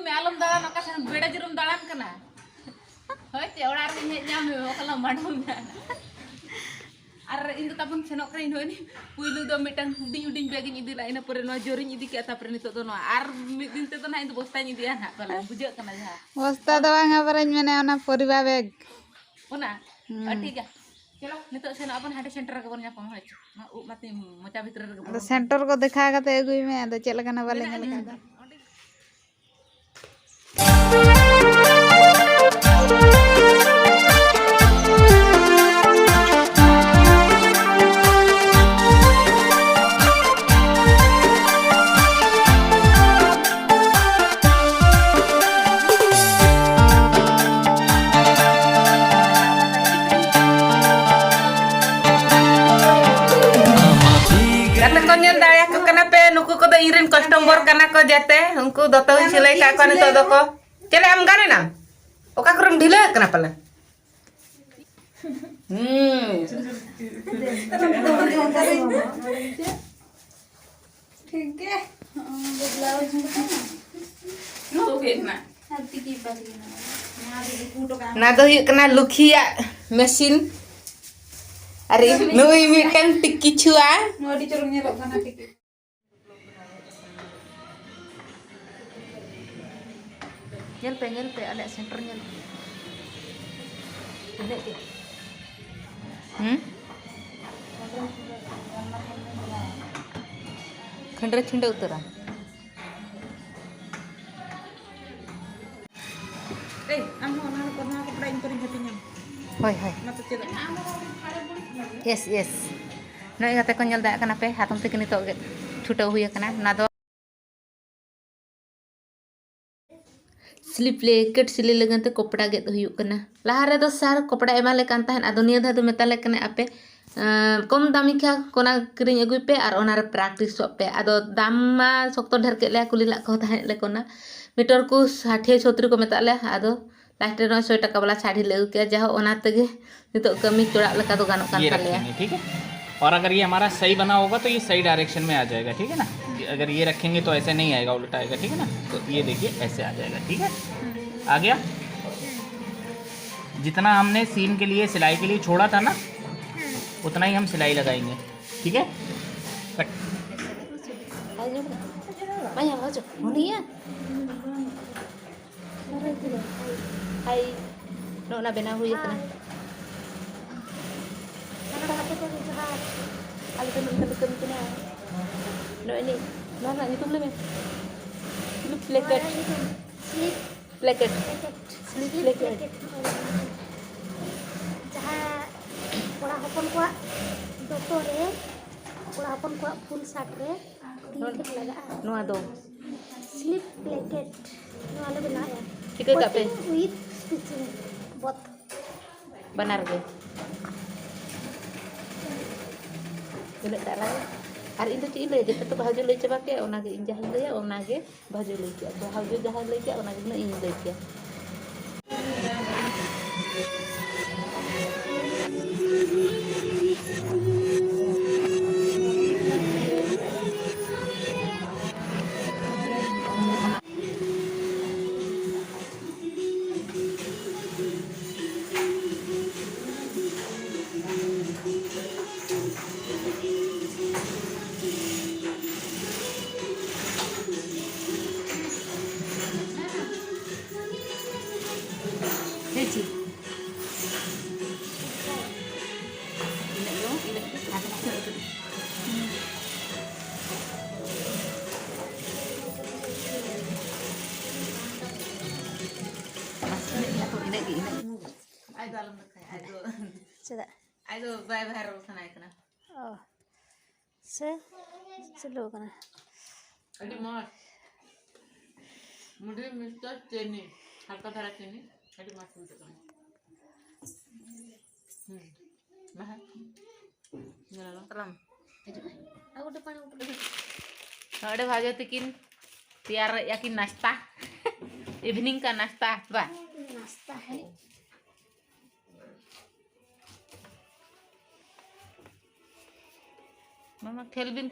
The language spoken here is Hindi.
में आलम दालान ओका सन बेड़ा जरूम दालान कना होय ते ओड़ा रे हे ᱧᱟᱢ me ओकला माडम ना आर इन तो ताबन सेनok रे इन पुइलु दो mitten हुडिंग हुडिंग बैगिन इदी La ina pore no joring idi ke tapre nito do no ar mid din te do na इन बस्ता इदी ना कला बुझे कना जहा बस्ता दो बांगा बरन मने ओना परिबा बैग ओना ठीक है चलो नितो सेन अपन हाटे सेंटर के बन जापम होय उ माते मोचा भीतर रे सेंटर को देखा कते अगुई में अद चेल कना बाले नेल का नुकु को इरिन कस्टमर कना को जाते उनको दतो सिलाई का को नितो दको चले हम गाने ना ओका करम ढिले कना पले ठीक है ना दो कना लुखिया मशीन अरे नुई मिटन टिक्की छुआ नोडी चरुंग नेलो कना टिक्की nyel pe ada center nyel ini ke खंडर छिंड उतरा ए आमो ना करना कपड़ा इन करिन हटिnya होय होय मत चेदा yes नय गते को nyel दा kana pe hatum te kini to छुटा हुई kana ना दो स्लीप लेकेट सिले लगन ते कपड़ा गेद हुयुक कना लहा रे दो सार कपड़ा एमा लेकान तहन आदो निया धा दो मेताले कने आपे कम दामी खा कोना किरिंग अगुई पे और ओना रे प्रैक्टिस पे आदो दाम मा सख्तो ढेर के ले कुली ला को तहन ले कोना मीटर को 60 36 को मेताले आदो लास्ट रे 100 टका वाला साड़ी ले के जाहो ओना तगे नितो कमी चोड़ा लका दो गानो कान ताले ठीक है। और अगर ये हमारा सही बना होगा तो ये सही डायरेक्शन में आ जाएगा, ठीक है ना। अगर ये रखेंगे तो ऐसे नहीं आएगा, उल्टा आएगा, ठीक है ना। तो ये देखिए ऐसे आ जाएगा, ठीक है। आ गया। जितना हमने सीन के लिए सिलाई के लिए छोड़ा था ना उतना ही हम सिलाई लगाएंगे, ठीक है। Cut bena huya kana ali temen-temen punya no ini mana itu belum ya slip placket jaha kora hopon ko doto re kora hopon ko full shirt re ठीक लगा no ado slip placket no ale bena ya ठीक है kape with stitching bot benar ge Bila tak lain. Hari itu cik ilai kita tu bahaju lei coba ke ona ge injah lei ya ona ge bahaju lei ke bahaju jahan lei ke ona ge na in lei ke. Heci. Ini yo, ini ada itu. Ini. Ai dalam kai, ai do bai baru sana ikna. oh se chalo kana Adi mas. Mudah Mr. Ceni, harga darah Ceni, adi mas itu kan. Mahal. Nggak terlam. aku depan Ada भाजो तिकिन तियार याकिन नाश्ता इवनिंग का नाश्ता बा नाश्ता है मामा खेल बिन